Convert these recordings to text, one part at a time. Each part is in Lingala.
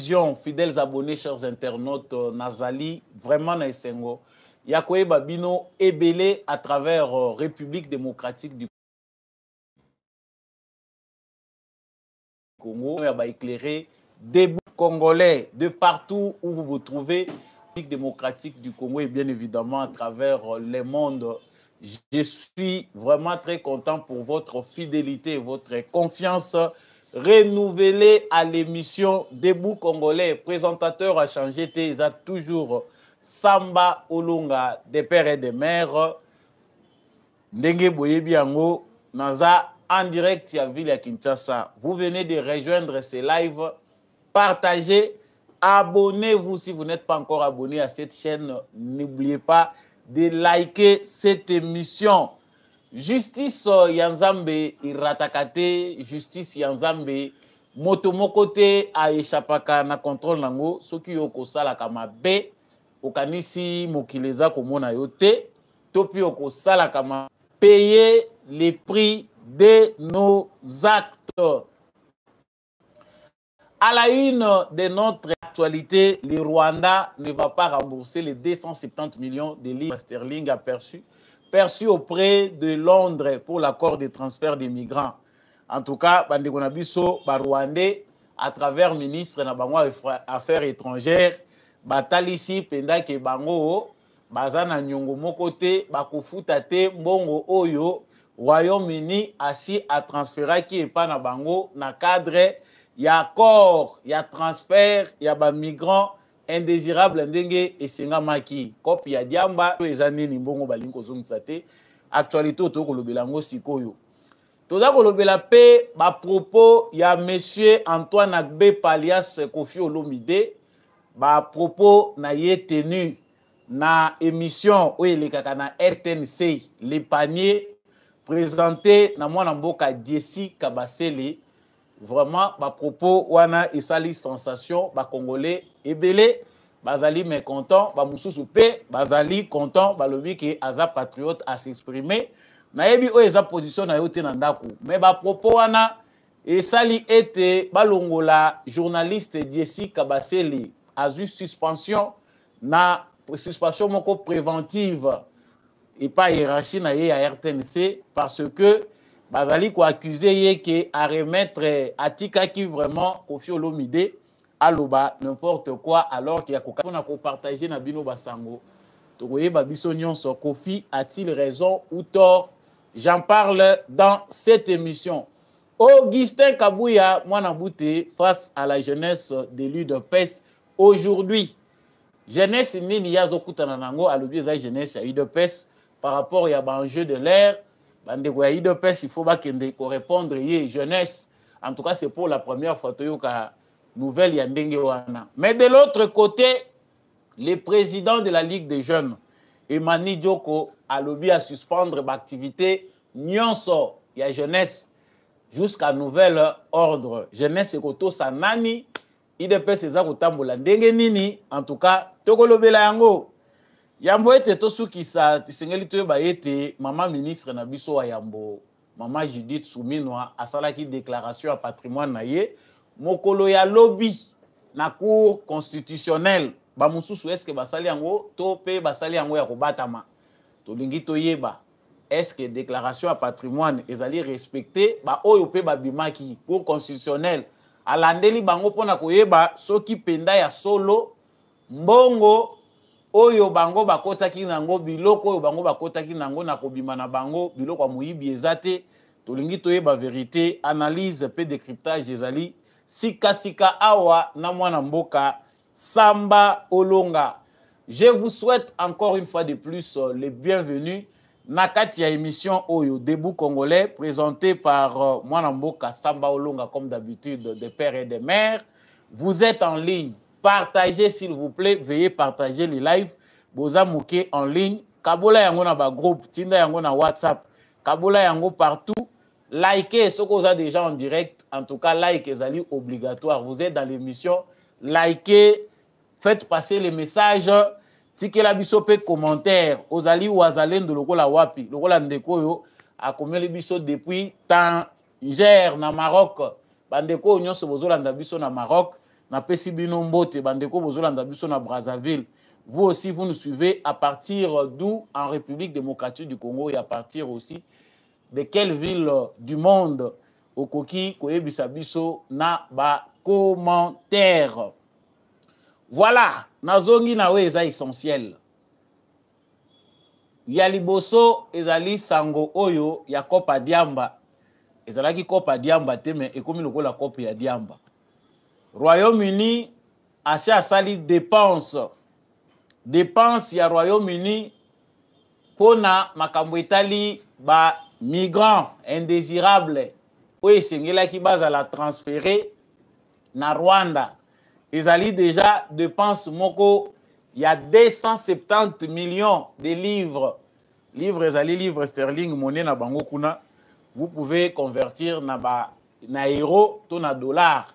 Vision, fidèles abonnés, chers internautes, Nazali, vraiment na esengo. Yakoye Babino ébélé à travers République démocratique du Congo. Il va éclairer des Congolais de partout où vous vous trouvez. République démocratique du Congo et bien évidemment à travers le monde. Je suis vraiment très content pour votre fidélité et votre confiance renouvelée à l'émission Debout Congolais. Présentateur a changé, il a toujours Samba Olunga, des pères et des mères. Ndenge Boyebiango, Naza en direct à Ville à Kinshasa. Vous venez de rejoindre ces lives. Partagez, abonnez-vous si vous n'êtes pas encore abonné à cette chaîne. N'oubliez pas de liker cette émission. Justice Yanzambe iratakate, justice Yanzambe motomokote a échappaka na contrôle nango soki yoko sala kama be okanisi mokileza komona yote topi yoko sala kama payer les prix de nos actes. À la une de notre actualité, le Rwanda ne va pas rembourser les 270 millions de livres sterling perçus auprès de Londres pour l'accord de transfert des migrants. En tout cas, Bandekonabiso, Rwandais, à travers le ministre des Affaires étrangères, Batalisi, Pendake Bango, Bazana Nyongo Mokote, Bakufutate, Mbongo Oyo, Royaume-Uni, assis à transférer qui est pas na Bango, na cadre. Il y a accord, il y a transfert, il y a des migrants indésirables ndenge et sengamaki. Kop ya diamba ezani ni mbongo balinko zongisate. Actualité to ko lobelango sikoyo. Toza ko lobela pe ba propos ya monsieur Antoine Agbe Palias Kofi Olomide ba propos na ye tenu na émission o elekaka na RTNC les paniers présenté na mwana mboka Jesse Kabasele. Vraiment, à propos, wana esali sensation, ba Congolais ebele, bazali mécontent, ba mususu pe, bazali content, ba lobi ke aza patriote à s'exprimer. Na yebi o eza position na yote na ndako. Mais ba propos wana esali ete balongola journaliste Jesse Kabasele azu suspension na suspension moko préventive et pas hiérarchie na ye à RTNC parce que bazali ko accuser ye que à remettre atika qui vraiment Kofi Olomide aloba n'importe quoi alors qu'il y a ko partager na bino basango to koyeba biso nyonso Kofi a-t-il raison ou tort? J'en parle dans cette émission. Augustin Kabouya mwana bouté face à la jeunesse de l'UDPS aujourd'hui. Jeunesse nini yazo kutana nango alobi eza jeunesse ya UDPS par rapport ya enjeu de l'air. Bandeko ya UDPS, il faut répondre yé jeunesse. En tout cas, c'est pour la première fois que nouvelle yandenge wana. Mais de l'autre côté, le président de la Ligue des jeunes, Emani Djoko, a lobby à suspendre l'activité nyonso ya jeunesse jusqu'à nouvel ordre. Jeunesse ekoto sanani, UDPS eza kotambola ndenge nini. En tout cas, toko lobela yango. Yambo ete tosuki sa tisengeli to ba ete maman ministre na biso wa Yambo maman Judith Souminwa asalaki déclaration à patrimoine na ye mokolo ya lobby na cour constitutionnelle ba mususu eske basali yango to pe basali yango ya kobatama to lingi to yeba eske déclaration à patrimoine ezali respecté ba oyo pe ba bimaki cour constitutionnelle alandeli bango pona koyeba soki penda ya solo mbongo oyo bango bakotaki nango biloko oyo bango bakotaki nango na kobima na bango biloko moyibi ezate tolingi toyeba vérité analyse pe décryptage ezali sika awa na mwana mboka Samba Olunga. Je vous souhaite encore une fois de plus les bienvenus na kati ya émission Oyo Debout Congolais présenté par mwana mboka Samba Olunga comme d'habitude des pères et des mères. Vous êtes en ligne. Partagez s'il vous plaît, veuillez partager les lives. Boza Mouké en ligne. Kabola yango na ba groupe, Tinda yango na WhatsApp. Kabola yango partout. Likez ce que vous avez déjà en direct. En tout cas, like est obligatoire. Vous êtes dans l'émission. Likez, faites passer les messages. Tike la biso pe commentaire. Ozali wazalen de lokola wapi. Lokola ndeko yo a komeli biso depuis Tanger na Maroc. Bandeko nyonso bozolanda biso na Maroc. na pesi bino mbote bandeko bozolanda biso na Brazzaville. Vous aussi, vous nous suivez à partir d'où? En République démocratique du Congo et à partir aussi de quelle ville du monde okoki koyebisa biso na ba commentaire. Voilà, nazongi nawe eza essentiel. Ya liboso ezali sango oyo ya Kopa Diamba. Ezalaki Kopa Diamba te mais ekomi lokola Kopa ya Diamba. Royaume-Uni assez asali dépense ya Royaume-Uni pona makambo etali ba migrants indésirables oyo esengelaki bazala transféré na Rwanda. Ezali déjà dépense moko ya 270 millions de livres. Livres ezali livre sterling monnaie na bango kuna. Vous pouvez convertir na euro to na dollar.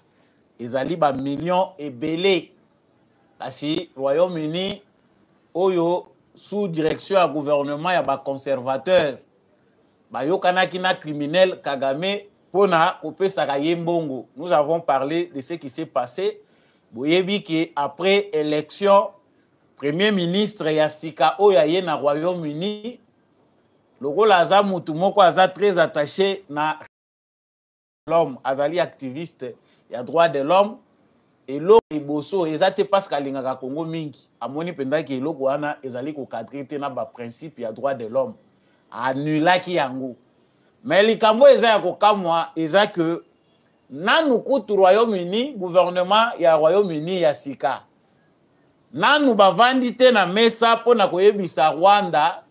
Ezali ba millions ebele. Kasi Royaume-Uni oyo sous direction ya gouvernement ya ba conservateur ba yokanaki na criminel Kagame pona kopesaka ye mbongo. Nous avons parlé de ce qui s'est passé. Boyebi que après élection premier ministre ya sika oyo aye na Royaume-Uni lokola aza mutu moko aza très attaché na l'homme, azali activiste ya droit de l'homme et l'autre iboso ezate parce kalingaka Congo mingi amoni pendaki eloko wana ezali ko cadrer te na ba principe ya droit de l'homme annulaki yango. Mais likambo eza ya kokamwa eza que nanu kutu Royaume-Uni gouvernement ya Royaume-Uni ya sika nanu bavandi te na mesa pona koyebisa Rwanda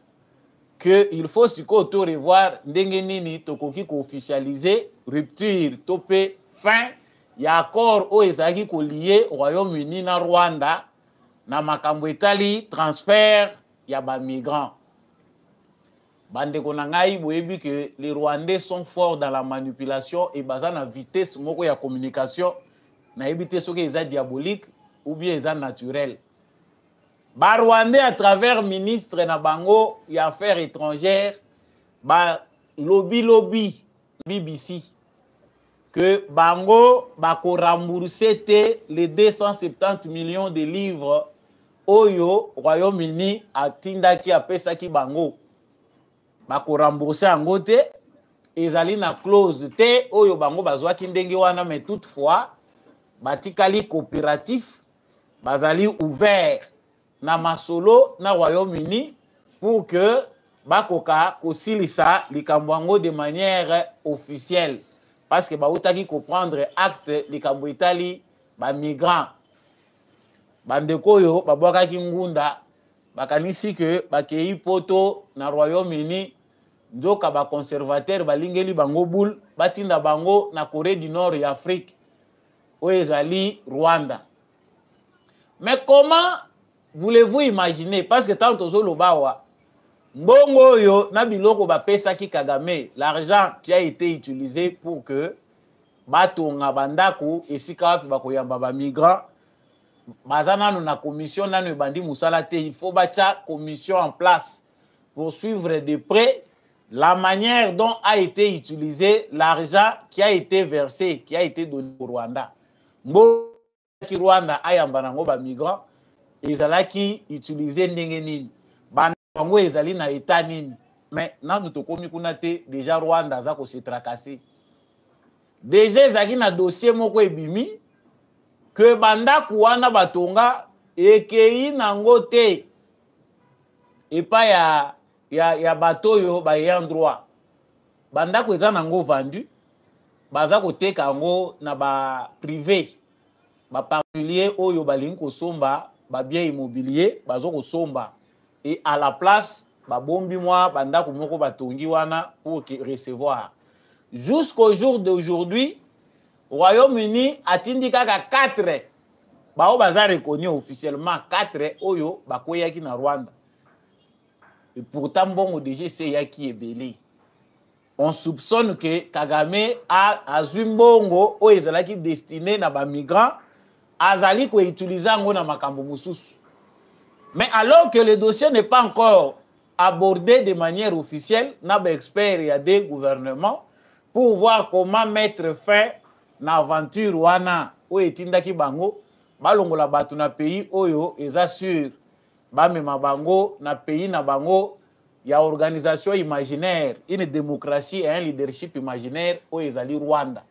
que il faut siko to revoir ndenge nini tokoki ko officialiser rupture topé fin ya accord o ezaki ko lié Royaume-Uni na Rwanda na makambo etali transfert ya ba migrants. Bande konangai boyebi que les Rwandais sont forts dans la manipulation et baza na vitesse moko ya communication na ebité soki eza diabolique ou bien eza naturel. Ba Rwandais à travers ministre na bango ya affaires étrangères ba lobby BBC que bango ba ko rembourser les 270 millions de livres oyo Royaume-Uni atindaki apesaki bango ba ko rembourser yango te ezali na clause te oyo bango bazwaki ndenge wana. Mais toutefois batikali coopératif bazali ouvert na masolo na Royaume-Uni pour que bakoka kosilisa likambo yango de manière officielle parce que bautaki ko prendre acte likambo itali ba migrants bandeko yo babwakaki ngunda bakanisi que bakei poto na Royaume-Uni nzoka ba conservateur balingeli bango boule batinda bango na Corée du Nord et Afrique oyo ezali Rwanda. Mais comment voulez-vous imaginer? Parce que tant tozo lobawa mbongo yo na biloko bapesaki Kagame, l'argent qui a été utilisé pour que batonga bandako esika wapi bakoyamba ba migrants bazana na commission nanu bandi musala te. Il faut bacha commission en place pour suivre de près la manière dont a été utilisé l'argent qui a été versé, qui a été donné au Rwanda. Mbo ki Rwanda ayamba nango ba migrants ezalaki utilisé ndenge nini bango ezali na état nini. Mais nanu tokomi kuna te déjà Rwanda za ko se tracasser déjà ezaki na dossier moko ebimi que bandako wana batonga ekei nango te epa ya bato yo ba ayant droit bandako eza nango vendu baza koteka yango na ba privé ba particulier oyo balingi kosomba ba bien immobilier bazo kosomba et à la place ba bombi mwa bandako moko batongi wana pour recevoir. Jusqu'au jour d'aujourd'hui Royaume-Uni atindi kaka 4 bao baza reconnu officiellement 4 oyo bakoyaki na Rwanda. Et pourtant bon DGC yaki ebele. On soupçonne que Kagame a azumbongo o ezalaki destiné na ba migrants azali ko utiliser ngo na makambo mususu. Mais alors que le dossier n'est pas encore abordé de manière officielle, n'a pas expert il y a des gouvernements pour voir comment mettre fin à l'aventure wana o etindaki bango balongola bato na pays oyo eza sûr bamema bango na pays na bango ya organisation imaginaire, une démocratie et un leadership imaginaire oyo ezali Rwanda.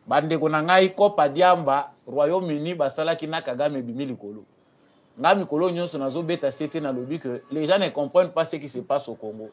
Bandeko na ngai Kopa Diamba Royaume-Uni basalaki na Kagame bimi likolo. Nga mikolo nyonso nazobeta sete na lobi que les gens ne comprennent pas ce qui se passe au Congo.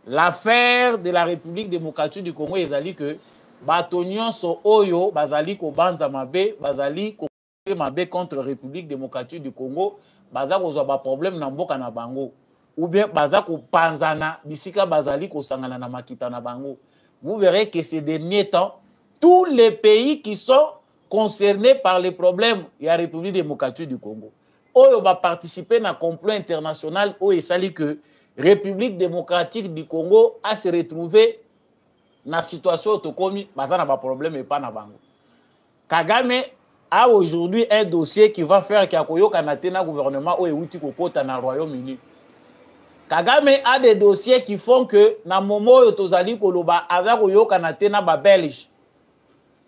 L'affaire de la République démocratique du Congo ezali que bato nyonso oyo bazali ko banza mabe, bazali ko mabe contre la République démocratique du Congo, baza kozwa ba problème na mboka na bango. Ou bien baza ko panzana bisika bazali ko sangana na makita na bango. Vous verrez que ces derniers temps, tous les pays qui sont concernés par les problèmes de la République démocratique du Congo, oyo va participer à un complot international où il s'agit que République démocratique du Congo a se retrouvé dans la situation autocomi, baza na ba problème et pas na bango. Kagame a aujourd'hui un dossier qui va faire qu'il y a koyo kanatena gouvernement ou euti kokota na Royaume-Uni. Kagame a des dossiers qui font que na momo yo tozali koloba aza koyo kanatena ba Belge.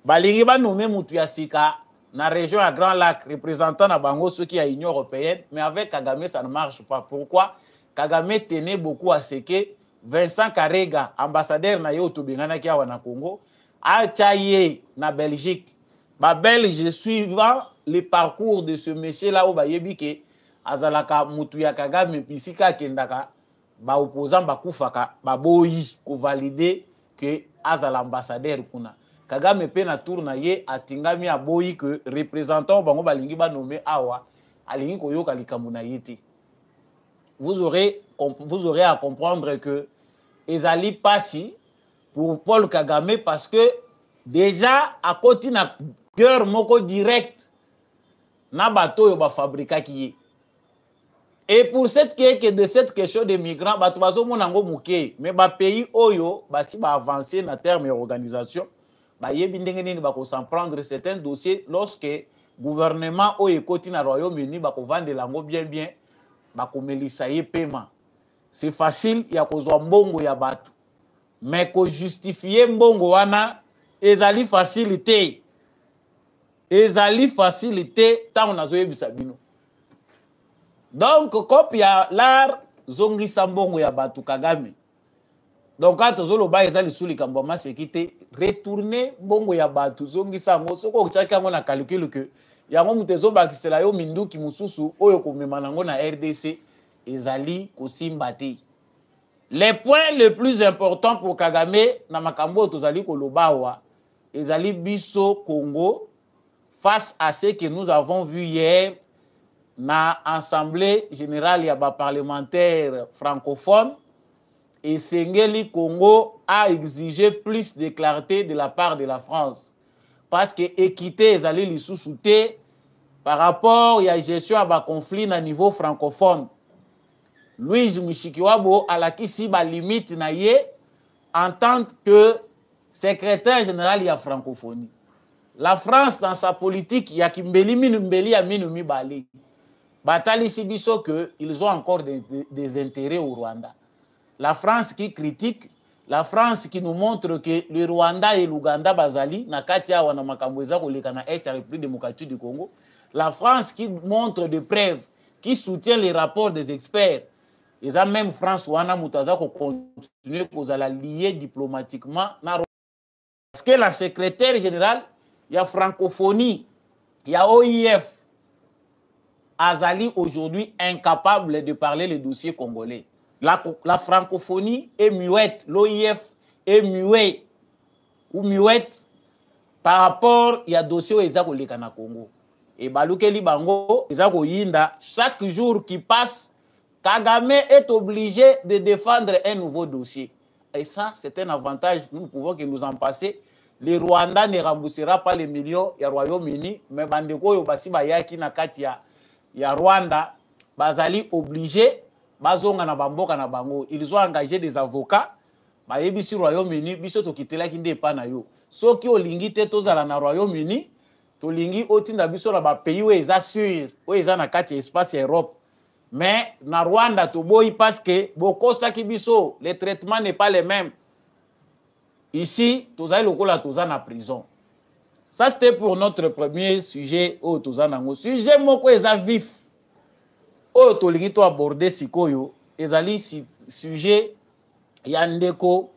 Balingi ba nommé mutu ya sika na région à Grand Lac représentant na bango ceux qui a Union européenne, mais avec Kagame ça ne marche pas. Pourquoi? Kagame tenait beaucoup à ce que Vincent Karega, ambassadeur na yo tobengana ki awa na Congo, a taillé na Belgique. Ba Belge suivant le parcours de ce monsieur là au bayebi ke azalaka mutu ya Kagame pisika kendaka ba opposant ba kufaka ba boyi ko valider que azala ambassadeur kuna. Kagame pe na tour na ye atingami aboyi que représentant bango balingi ba nommé awa alingi koyoka likambo na yete. Vous aurez à comprendre que ezali pasi pour Paul Kagame parce que déjà à côté na guerre moko direct na bato yo ba fabrika ki. Et pour cette question des migrants, bato bazo monango muke, mais ba pays oyo basi ba avancer na terme organisation, ba yebi ndenge nini ba ko s'en prendre certains dossiers lorsque gouvernement oyo ekoti na Royaume-Uni ba ko vendre lango bien ba ko melisa ye paiement. C'est facile ya kozwa mbongo ya bato. Mais ko justifier mbongo wana ezali facilité. Ezali facilité tant on a zoyebisa bino. Donc, comme il y a l'art, zongi sambongo ya batu Kagame. Donc, quand on a ezali suli kambama sekite, retourner bongo ya batu zongi sango, soko chaka ngona calcule que yango mutezo bakisela yo minduki mususu oyo komema nango na RDC ezali kosimbate. Les points les plus importants pour Kagame na makambo tozali kolobawa ezali biso Congo face à ce que nous avons vu hier na Assemblée générale ya ba parlementaire francophone et Sengeli Congo a exigé plus de clarté de la part de la France parce que équité ezali lisusu te par rapport à la gestion à ba conflit na niveau francophone. Louis Mushikiwabo alakisi ba limite na ye en tant que secrétaire général ya francophonie. La France dans sa politique ya kimbeli minumbeli ya minumi bali. Batali Sibiso qu'ils ont encore des intérêts au Rwanda. La France qui critique, la France qui nous montre que le Rwanda et l'Ouganda bazali, na katia wana makambweza koleka na est la République démocratique du Congo. La France qui montre des preuves, qui soutient les rapports des experts. Et ça même France wana mutaza ko continuer kozala lier diplomatiquement na parce que la secrétaire générale, il y a francophonie, il y a OIF. Azali aujourd'hui incapable de parler les dossiers congolais. La francophonie est muette, l'OIF est muet ou muette par rapport il y a dossier ezako leka na Congo. Et balukeli bango ezako yinda chaque jour qui passe Kagame est obligé de défendre un nouveau dossier. Et ça c'est un avantage, nous pouvons que nous en passer. Le Rwanda ne remboursera pas les millions du Royaume-Uni mais bandeko yo basi bayaki na katia ya Rwanda, bazali obligé, bazonga na bamboka na bango. Ils ont engagé des avocats, bayebisi Royaume-Uni, biso tokitela kinde pa na yo. Soki olingi te tozala na Royaume-Uni, tolingi otinda biso na ba pays où eza sûr, où eza na kati espace Europe. Mais na Rwanda toboyi parce que bokosaki biso, le traitement n'est pas le même. Ici, tozali lokola toza na prison. Ça, c'était pour notre premier sujet. Sujet moko eza vif. Tolingi to aborder sikoyo. Ezali sujet yandeko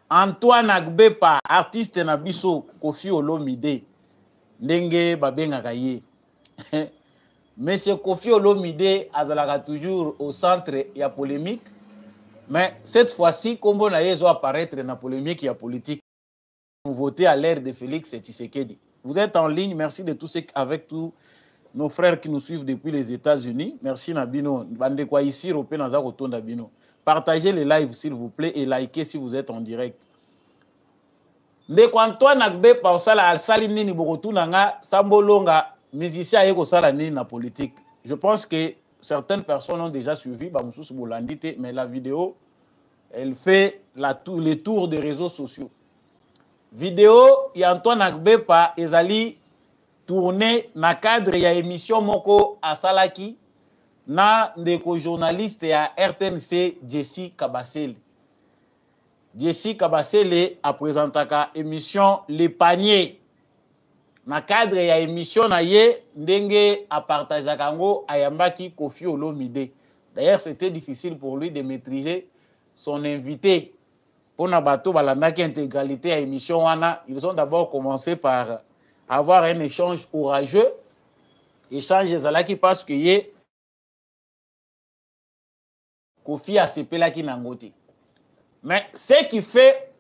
Antoine Agbepa, artiste na biso Koffi Olomide. Ndenge babengaka ye. Monsieur Koffi Olomide azalaka toujours au centre ya polémique. Mais cette fois-ci, kombo na ye zo apparaître na polémique ya politique. Nouveauté à l'ère de Félix Tshisekedi. Vous êtes en ligne, merci de tous ceux avec tous nos frères qui nous suivent depuis les États-Unis. Merci Nabino. Bande kwa ici, Europé Naza Rotonda Bino. Partagez les lives s'il vous plaît et likez si vous êtes en direct. Ndeko Antoine Agbepa osala alsali nini bokotu nanga sambolonga musicien yeko sala nini na politique. Je pense que certaines personnes ont déjà suivi Bamususu Bolandite, mais la vidéo elle fait les tours des réseaux sociaux. Vidéo y Antoine Agbepa ezali tourné na cadre ya émission moko asalaki na ndeko journaliste ya RTNC Jessie Kabasele. Jessie Kabasele a présentaka émission Le Panier. Na cadre ya émission na ye ndenge a partagé kango ayambaki Koffi Olomide. D'ailleurs, c'était difficile pour lui de maîtriser son invité. Pour Nabato balandaki intégralité à émission wana, ils ont d'abord commencé par avoir un échange orageux. Échange ezalaki parce que ye Koffi a sepelaki nangote. Mais ce qui fait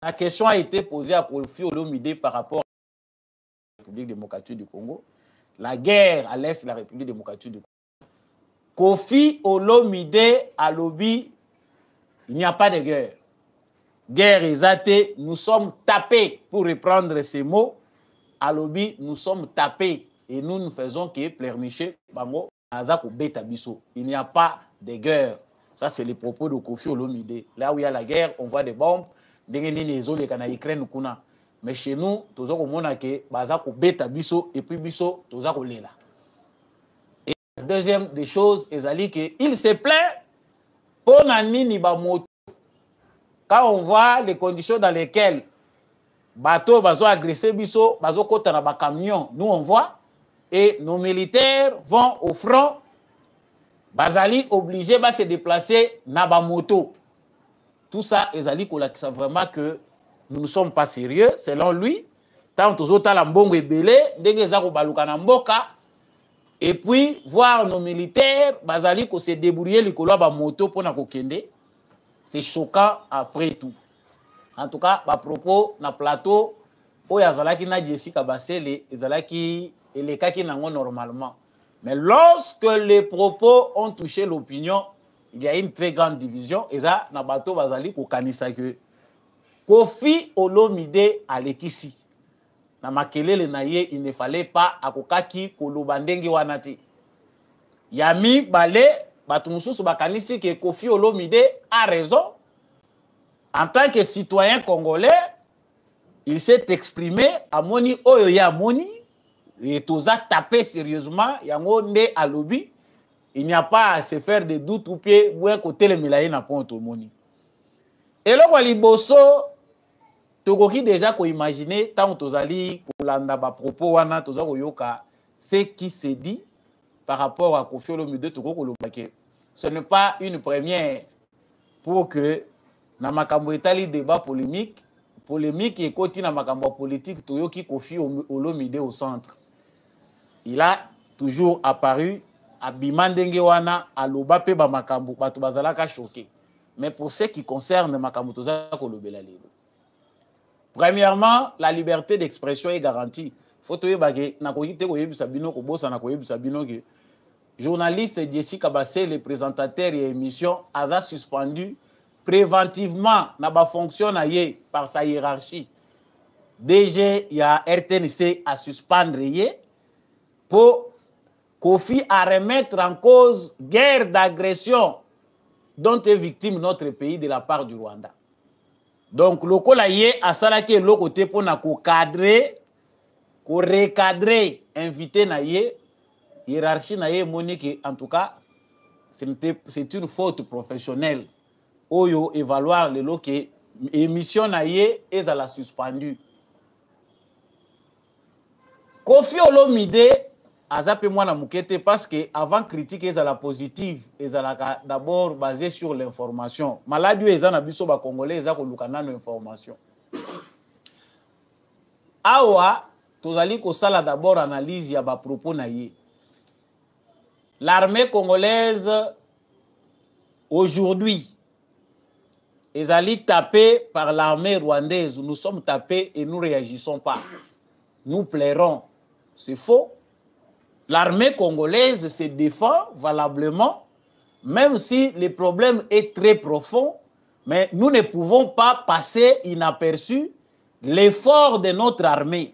la question a été posée à Koffi Olomide par rapport à la République démocratique du Congo, la guerre à l'est de la République démocratique du Congo. Koffi Olomide a lobby, il n'y a pas de guerre. Guerre exatée, nous sommes tapés, pour reprendre ces mots, à lobby, nous sommes tapés et nous ne faisons que pleurnicher. Il n'y a pas de guerre. Ça, c'est les propos de Koffi Olomide. Là où il y a la guerre, on voit des bombes. Mais chez nous, tous et puis biso, et la deuxième des choses, il se plaint pour Nani Bamoto. Quand on voit les conditions dans lesquelles bateau bazo agressé biso, bazo kota na ba camion, nous on voit, et nos militaires vont au front, bazali obligé de se déplacer na ba moto. Tout ça, ezali kolakisa vraiment que nous ne sommes pas sérieux, selon lui. Tant aux la mbongo ebele, ndenge za ko baluka na mboka, et puis voir nos militaires bazali ko se débrouiller likolo ba moto pour na kokende. C'est choquant après tout. En tout cas, à propos, na plateau, où il y a na Jessie Kabasele, il y a normalement. Mais lorsque les propos ont touché l'opinion, il y a une très grande division. Et ça, na bateau bazali ko kanisa que Koffi Olomide alekisi. Na makelele na ye, il ne fallait pas akokaki kolobandenge wanati. Yami Balé, Batumususu bakanisi que Koffi Olomide a raison. En tant que citoyen congolais, il s'est exprimé à Moni Oyoya Moni et tous a tapé sérieusement. Yango nde à lobby. Il n'y a pas à se faire de doute ou pied ou un côté le milaye n'a pas au Moni. Et là, Waliboso, Togoki déjà qu'on imaginer tant tozali kolanda ba propos wana toza koyoka ce qui se dit par rapport à Koffi Olomide Togo Lobake. Ce n'est pas une première pour que na makambo etali débat polémique et koti na makambo politique toyoki Koffi Olomide au centre. Il a toujours apparu à bimandenge wana aloba pe ba makambo bato bazalaka choqué. Mais pour ce qui concerne makambo toza kolobela lelo. Premièrement, la liberté d'expression est garantie. Faut que na koyite koyebisa bino ko bosa na koyebisa bino que journaliste Jessie Kabasele, le présentateur et émission, a suspendu préventivement n'a pas fonctionné par sa hiérarchie. DG, il y a RTNC à suspendre pour Koffi à remettre en cause guerre d'agression dont est victime notre pays de la part du Rwanda. Donc, le colaïe a salaki le côté pour na cadrer, recadrer, inviter na hiérarchie na monique en tout cas c'est une faute professionnelle. Oyo évaluer le loke émission na ye et à la suspendu. Kofi Olomide azape mwana mukete parce que avant critique ezala positive ezala d'abord basé sur l'information. Maladi ezana biso ba congolais ezako lukana no information. Awa tozali kosala d'abord analyse ya ba propos na ye. L'armée congolaise aujourd'hui ezali tapée par l'armée rwandaise. Nous sommes tapés et nous ne réagissons pas. Nous plairons. C'est faux. L'armée congolaise se défend valablement, même si le problème est très profond, mais nous ne pouvons pas passer inaperçu l'effort de notre armée.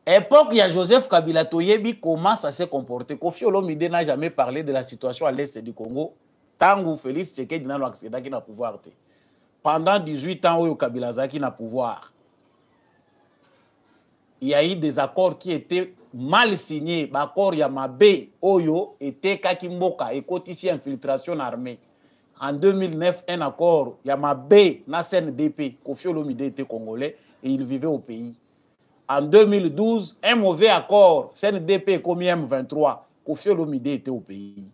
Époque, il y a Joseph Kabila Toyebi, comment ça s'est comporté. Kofi Olomide n'a jamais parlé de la situation à l'est du Congo. Tant que Félix Tshisekedi n'a pas pouvoir. Pendant 18 ans, où Kabila Zaki n'a pouvoir. Il y a eu des accords qui étaient mal signés. L'accord Yamabe Oyo était Kakimboka et Kotisi infiltration armée. En 2009, un accord Yamabe na CNDP, Kofi Olomide était congolais et il vivait au pays. En 2012, un mauvais accord CNDP comme M23, Kofi Olomide était au pays.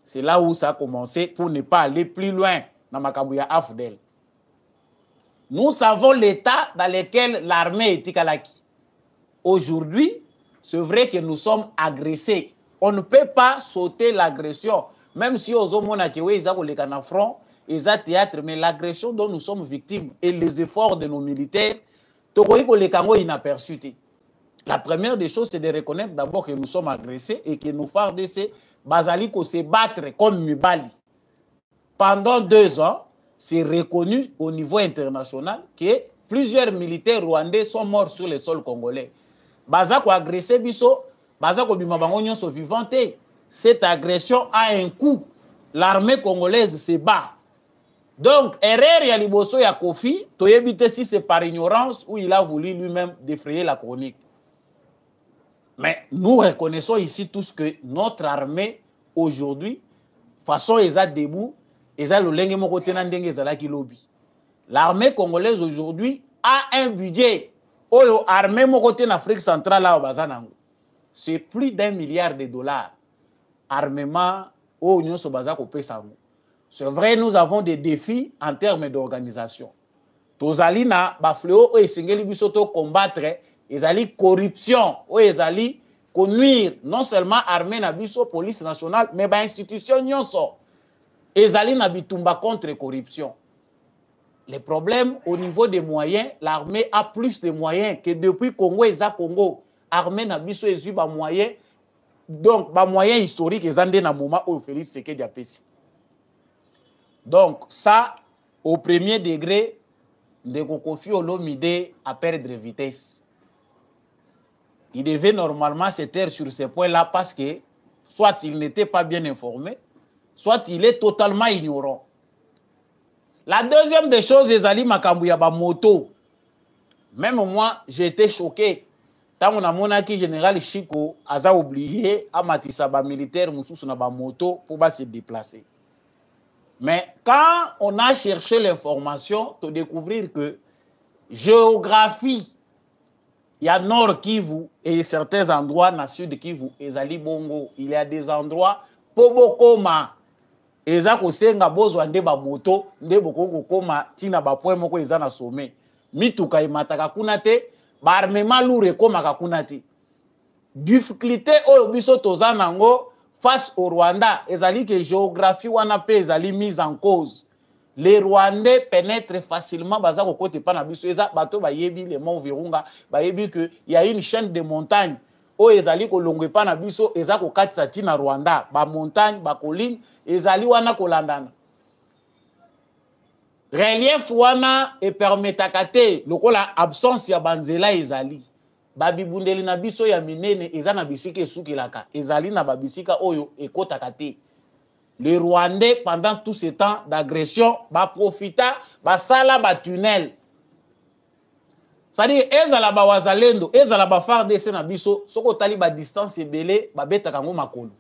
C'est là où ça a commencé pour ne pas aller plus loin dans Makabouya Afdel. Nous savons l'état dans lequel l'armée est Tikalaki. Aujourd'hui, c'est vrai que nous sommes agressés. On ne peut pas sauter l'agression. Même si aux hommes ils ont le front, ils ont théâtre, mais l'agression dont nous sommes victimes et les efforts de nos militaires, inaperçus. La première des choses, c'est de reconnaître d'abord que nous sommes agressés et que nos FARDC Bazaliko se battre comme Mibali. Pendant 2 ans, c'est reconnu au niveau international que plusieurs militaires rwandais sont morts sur le sol congolais. Bazako agressé biso, bazako bimabango nyonso vivante. Cette agression a un coût. L'armée congolaise se bat. Donc, erreur ya liboso ya Kofi, toyebite si c'est par ignorance ou il a voulu lui-même défrayer la chronique. Mais nous reconnaissons ici tous que notre armée aujourd'hui, façon eza debout, eza lolenge moko tena ndenge ezala ki lobby. L'armée congolaise aujourd'hui a un budget. Oyo armée moko tena en Afrique centrale là bazanango. C'est plus d'1 milliard de dollars. Armement au Union Sobaza ko pesango. C'est vrai, nous avons des défis en termes d'organisation. Tozali na ba fléau o esengeli biso to combattre ezali corruption o ezali connuire non seulement armée na biso police nationale mais ba institution nyonso ezali na bitumba contre corruption. Les problèmes au niveau des moyens, l'armée a plus de moyens que depuis Congo et Congo. L'armée na biso ezu ba moyens. Donc ba moyens historiques ezande na moment où Félix Tshisekedi a pesi. Donc ça au premier degré de Kofi Olomide à perdre vitesse. Il devait normalement se taire sur ce point-là parce que soit il n'était pas bien informé, soit il est totalement ignorant. La deuxième des choses, ezali makambu ya ba moto. Même moi, j'ai été choqué. Tant on a monaki général Chiko, aza obligé à matissa ba militaire mususu na ba moto pour se déplacer. Mais quand on a cherché l'information, tu découvrir que géographie, il y a Nord Kivu et certains endroits dans Sud Kivu, ezali bongo. Il y a des endroits Pobokoma. Eza kosenga bozwa nde ba moto nde boko koma tina ba point moko eza na sommet mituka imataka kuna te ba armement lourd ekoma kuna te difficulté oyo biso toza nango face au Rwanda ezali que géographie wana pe ezali mise en cause. Les Rwandais pénètrent facilement baza ko kote pa na biso eza bato ba yebi le mont Virunga ba yebi que il y a une chaîne de montagnes oyo ezali ko longwe pa na biso eza ko katisa tina Rwanda ba montagne ba colline ezali wana kolandana. Relief wana e permetaka te lokola absence ya banzela ezali. Babibundeli na biso ya minene eza na bisika esukelaka. Ezali na babisika oyo ekotaka te. Les Rwandais pendant tout ce temps d'agression ba profita ba sala ba tunnel. C'est-à-dire ezala ba wazalendo, ezala ba FARDC na biso soko tali ba distance ebele ba betaka ngo makolo.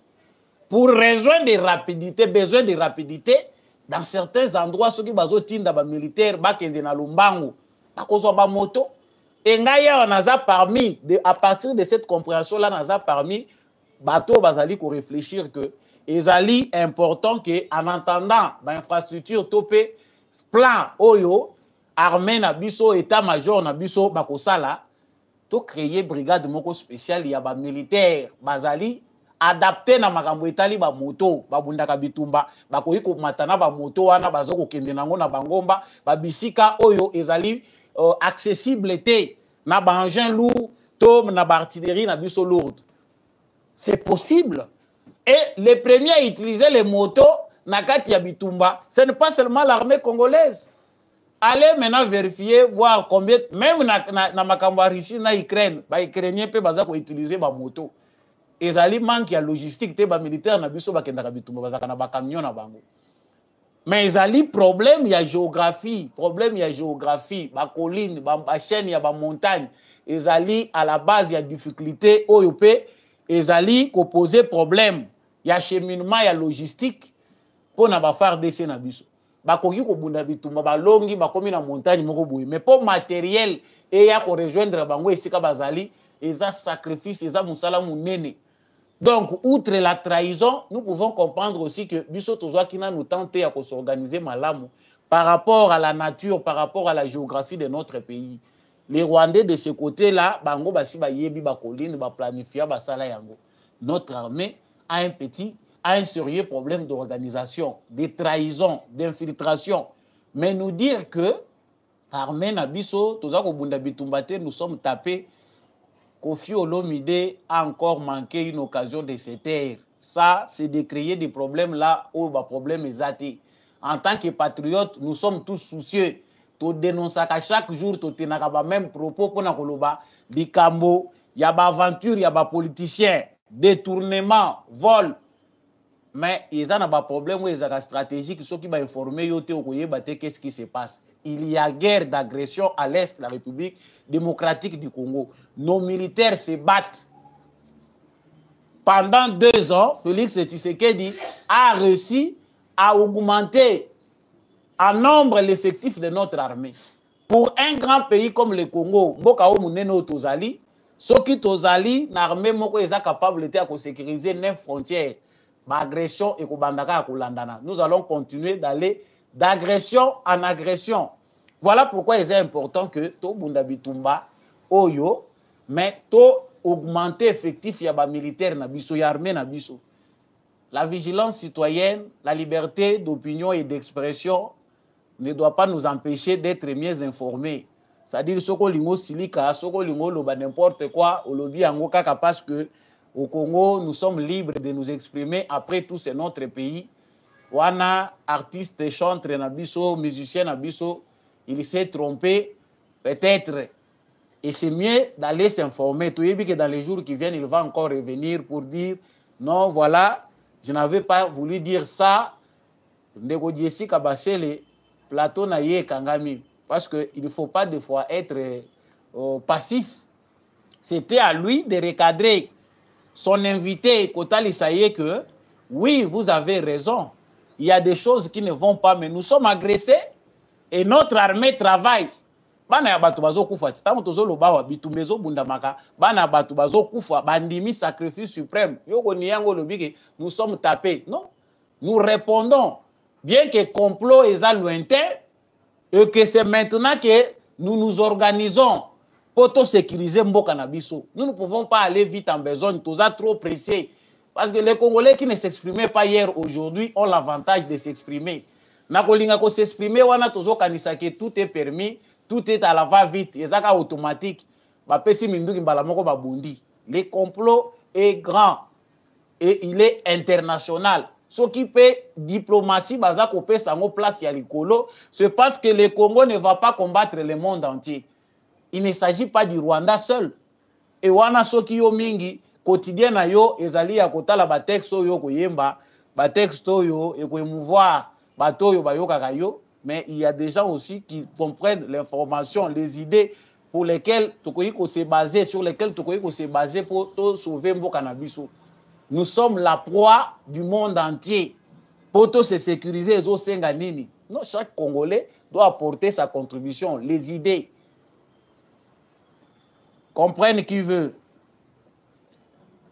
Pour raison de rapidité, besoin de rapidité, dans certains endroits, ceux qui sont militaires, bakende na lumbango, bakozwa ba moto, Et Ngaya, on a parmi, à partir de cette compréhension-là, on a parmi, bateau, bazali, qu'on réfléchir que, ezali important que, en entendant, l'infrastructure topé, plan, oyo, armée nabiso, état-major nabiso, bakosala, to créer brigade moko spéciale, il y a ba militaire, bazali, adapté na makambo etali ba moto, ba bundaka bitumba, ba koyi ko matana ba moto wana, bazoko kende nango na bangomba, ba bisika oyo, ezali, accessible te na ba engin lourd to na ba artillerie na biso lourde. C'est possible. Et les premiers à utiliser les motos na kati ya bitumba, ce n'est pas seulement l'armée congolaise. Allez maintenant vérifier, voir combien, même na makambo Russie na Ukraine, ba Ukrainien pe baza ko utiliser ba moto. Ezali manque ya logistique te ba militaire na biso ba kendaka bitumba bazaka na ba camion na bango. Mais ils ont problème, il y a géographie, ma colline, ma chaîne, il y a ma montagne. Ils ont à la base, il y a difficulté, ils ont poser problème. Il y a cheminement, il y a logistique pour ne pas faire des scènes. Ba koki ko bunda bitumba ba longi ba komi na montagne moko boye mais pour matériel et ya ko rejoindre bango esika bazali eza sacrifice eza musala munene. Donc, outre la trahison, nous pouvons comprendre aussi que Biso Tozwa Kina nous tente à s'organiser malamu par rapport à la nature, par rapport à la géographie de notre pays. Les Rwandais de ce côté-là, bango basi ba yebi ba colline, ba planifia ba sala yango. Notre armée a un sérieux problème d'organisation, de trahison, d'infiltration. Mais nous dire que armée na Biso Tozwa Kobunda Bitumbate, nous sommes tapés. Kofi Olomide a encore manqué une occasion de se taire. Ça, c'est de créer des problèmes là où le problème est athée. En tant que patriotes, nous sommes tous soucieux. Tu dénonces à chaque jour, tu n'as même propos pour nous dire Kambo, il y a des aventures, il y a des politiciens, détournement, vol. Mais il y a des problèmes où il y a des stratégies qui sont informées, qu'est-ce qui se passe. Il y a guerre d'agression à l'est de la République démocratique du Congo. Nos militaires se battent. Pendant 2 ans, Félix Tshisekedi a réussi à augmenter en nombre l'effectif de notre armée. Pour un grand pays comme le Congo, Mbokao Muneno Tozali, Soki Tozali, l'armée moko est capable de sécuriser 9 frontières. Agression et Kubandaka Kulandana. Nous allons continuer d'aller d'agression en agression. Voilà pourquoi il est important que to Bundabitumba Oyo, mais to augmenter effectif yaba militaire na biso ya armée na biso. La vigilance citoyenne, la liberté d'opinion et d'expression ne doit pas nous empêcher d'être mieux informés. C'est-à-dire soko lingo silika, soko lingo loba n'importe quoi, au lobby ango kaka parce que au Congo, nous sommes libres de nous exprimer. Après tout, c'est notre pays. Wana, artiste, chanteur, nabiso, musicien, nabiso, il s'est trompé, peut-être. Et c'est mieux d'aller s'informer. Tu sais que dans les jours qui viennent, il va encore revenir pour dire non, voilà, je n'avais pas voulu dire ça. Ndeko Diesi Kabasele, Plateau Naye Kangami. Parce qu'il ne faut pas des fois être passif. C'était à lui de recadrer son invité, Kotali Saye, que oui, vous avez raison. Il y a des choses qui ne vont pas, mais nous sommes agressés et notre armée travaille. Bana ya batu bazo kufa. Tango tozo lobawa bitumbezo bundamaka. Bana batu bazo kufa. Bandimi sacrifice suprême. Yoko niyango lobike. Nous sommes tapés. Non. Nous répondons. Bien que complot est lointain et que c'est maintenant que nous nous organisons pour sécuriser Mboka Nabiso. Nous ne pouvons pas aller vite en besogne, tout ça trop pressé. Parce que les Congolais qui ne s'exprimaient pas hier, aujourd'hui, ont l'avantage de s'exprimer. Nakolinga ko s'exprimer, wana tozo kanisa que tout est permis, tout est à la va-vite, ezaka automatique. Ba pesi minduki mbala moko ba bundi. Le complot est grand et il est international. Ce qui fait diplomatie, baza ko pe sango place ya likolo, c'est parce que le Congo ne va pas combattre le monde entier. Il ne s'agit pas du Rwanda seul. Et wana soki yo mingi quotidien na yo ezali ya kotala ba texto yo koyemba, ba texto yo et ko émouvoir bato yo bayokaka yo, mais il y a des gens aussi qui comprennent l'information, les idées pour lesquelles tokoyi ko se baser, sur lesquelles tokoyi ko se baser pour sauver Mboka na biso. Nous sommes la proie du monde entier. Pour se sécuriser ezo senga nini. Non, chaque Congolais doit apporter sa contribution, les idées. comprenne qui veut.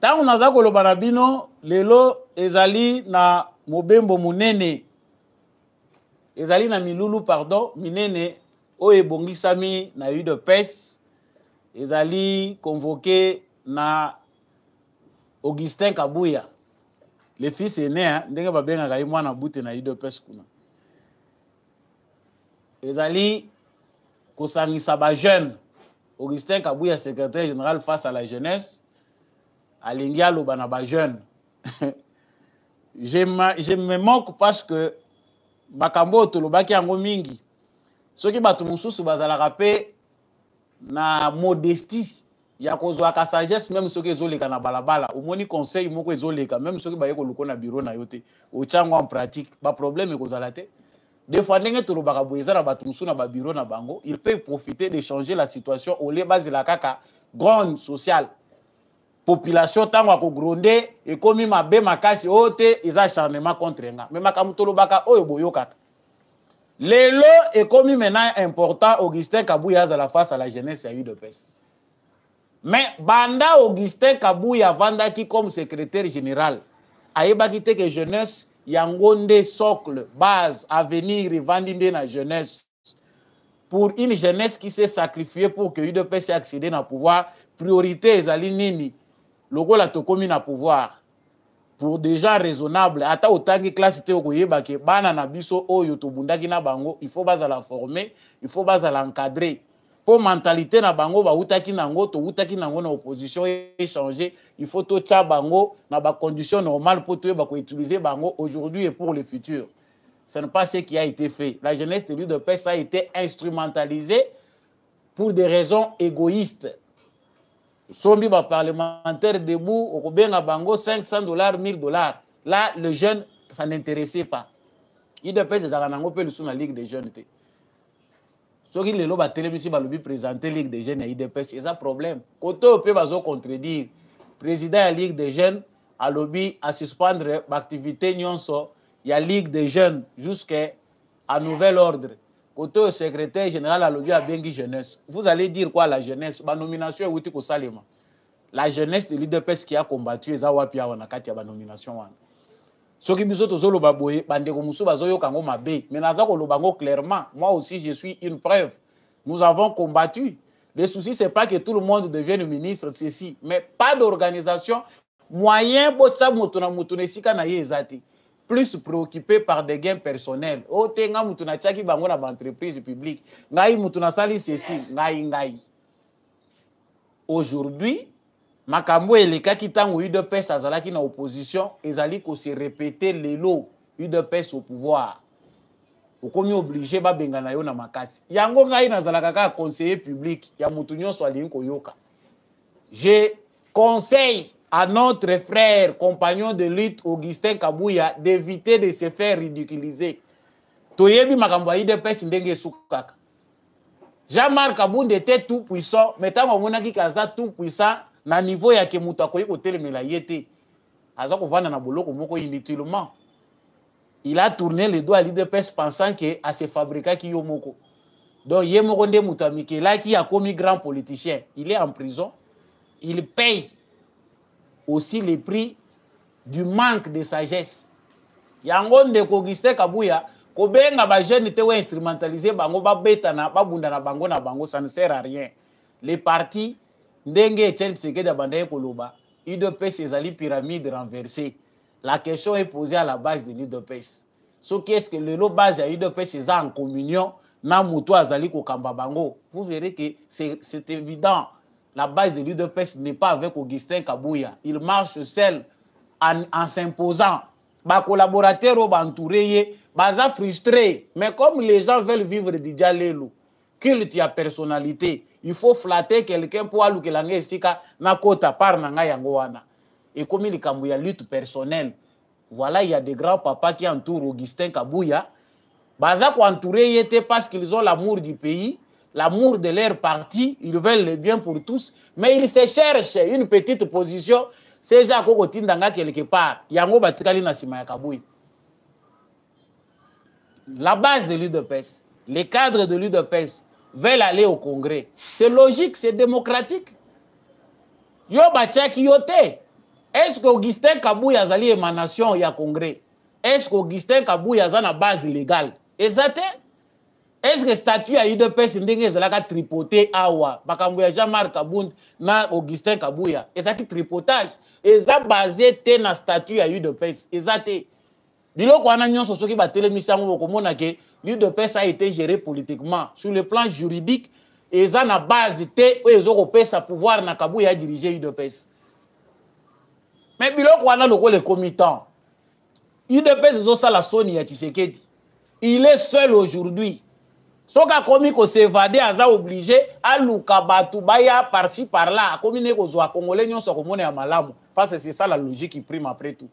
Tant on a ko loba na bino lelo ezali na mobembo munene. Ezali na milulu pardon, minene o ebongisami na UDPS. Ezali convoqué na Augustin Kabouya. Le fils aîné, ndenge babenga kai mwana bute na UDPS kuna. Ezali kosangisa ba jeune. Augustin Kabouya, secrétaire général face à la jeunesse. Alingia loba na ba jeune. Je me moque parce que makambo tolobaki yango mingi. Soki batu mususu bazalaka pe na modestie ya kozwa ka sagesse même soki ezoleka na balabala omoni conseil moko ezoleka même soki baye koloko na bureau na yote ochango en pratique ba problème ekozala te. Des fois ndenge tolobaka boyeza na batu mususu na ba bureau na bango, il peut profiter de changer la situation au lieu bazela kaka grande sociale. Population tango akogronde ekomi mabe makasi ote eza acharnement contre nga. Mais makambo tolobaka oyo boyokaka. Lelo ekomi maintenant important Augustin Kabouya à la face à la jeunesse ya UDPS. Mais banda Augustin Kabouya vandaki comme secrétaire général. Ayebaki te que jeunesse yangonde socle base avenir revendinde na jeunesse. Pour une jeunesse qui s'est sacrifiée pour que UDPS accède na pouvoir, priorité ezali nini? Logo la tokomi na pouvoir. Pour des gens raisonnables, ata otangi classe te okoyeba ke bana na biso oyo tobundaki na bango, il faut baza la former, il faut baza l'encadrer. Pour mentalité na bango ba utaki nango to utaki nango na opposition échanger, il faut to tcha bango na ba conditions normales pour to ba ko utiliser bango aujourd'hui et pour le futur. Ce n'est pas ce qui a été fait. La jeunesse de l'UDPS a été instrumentalisée pour des raisons égoïstes. Sombi ba parlementaire debout, au Benga Bango, $500, $1000. Là, le jeune, ça n'intéressait pas. Il devait se faire la Ligue des jeunes. Ce qui est là, télévision va présenter la Ligue des jeunes et IDPS, c'est un problème. Quand on peut contredire, le président de la Ligue des jeunes a lobby à suspendre l'activité de la Ligue des jeunes jusqu'à nouvel ordre. Côté au secrétaire général à l'objet à Bengi Jeunesse. Vous allez dire quoi la jeunesse? La nomination est outil ko salema. La jeunesse de l'UDPS qui a combattu les awapia wana kati ya ba nomination wana. Soki biso tozolo baboye bandeko musu bazoyo kango mabe. Mais naza ko lobango clairement. Moi aussi je suis une preuve. Nous avons combattu. Le souci c'est pas que tout le monde devienne ministre ceci, mais pas d'organisation moyen botsa mutuna mutune sika na yezati. Plus préoccupé par des gains personnels. Oh, tenga mutuna tchaki bango na entreprise publique. Ngai mutuna sali ceci, ngai. Aujourd'hui, makambo eleka kitango UDPS azalaki na opposition, ezali ko se répéter lelo UDPS au pouvoir. Okomi obligé ba benga na yo na makasi. Yango ngai nazalaka ka conseiller public ya mutu nyonso ali ko yoka. Je conseille à notre frère, compagnon de lutte, Augustin Kabouya, d'éviter de se faire ridiculiser. Toyebi makambo IDPS ndenge sukaka. Jean-Marc Kabunda était tout puissant, mais tant qu'on a dit qu'il tout puissant, na niveau ya ke mutu akoyi ko telemela yete. Aza ko vana na boloko moko inutilement. Il a tourné le doigt à l'IDPS pensant que à se fabriquer qui yomoko. Donc yemoko nde mutu amikela qui a commis grand politicien. Il est en prison. Il paye aussi les prix du manque de sagesse. Yango ndeko Augustin Kabouya ko benga ba jeune te wa instrumentaliser bango ba beta na ba bunda na bango ça ne sert à rien. Les partis ndenge Etienne Tshisekedi abandaye koloba UDPS ezali pyramide renversée. La question est posée à la base de l'UDPS. Ce qui est-ce que le base de l'UDPS est en communion na mutu azali ko kamba bango. Vous verrez que c'est évident. La base de l'UDPS n'est pas avec Augustin Kabouya. Il marche seul en s'imposant. Ba collaborateurs ont entouré, baza frustré. Mais comme les gens veulent vivre du dialelo, culte ya personnalité, il faut flatter quelqu'un pour aluke langue sika na kota par nanga yango wana. Et comme il y a lutte personnelle, voilà, il y a des grands papas qui entourent Augustin Kabouya. Baza ko entouré yete parce qu'ils ont l'amour du pays. L'amour de leur parti, ils veulent le bien pour tous, mais ils se cherchent une petite position. C'est déjà quelque part. Yango batikali na sima ya Kabouya. La base de l'UDPS, les cadres de l'UDPS veulent aller au Congrès. C'est logique, c'est démocratique. Yo batiaki yo te. Est-ce que Augustin Kabouya azali émanation ya congrès? Est-ce que Augustin Kabouya aza na base légale? Ezate? Est-ce que statut ya UDPS ndenge ezalaka tripoté awa makambo ya Jean-Marc Kabund na Augustin Kabouya ezaki tripotage eza basé te na statut ya UDPS ezate? Biloko wana nyonso soki batelemisa yango bokomona ke l'UDPS a été géré politiquement sur le plan juridique eza na base te oyo ezokopesa pouvoir na Kabouya ya diriger UDPS. Mais biloko wana lokola comitant UDPS ezosala soni ya Tshisekedi. Il est seul aujourd'hui. Soka komi ko s'évader aza obligé à luka batu baya par-ci par-là komi ne ko zwa congolais nyonso ko mona ya malamu parce que c'est ça la logique qui prime après tout.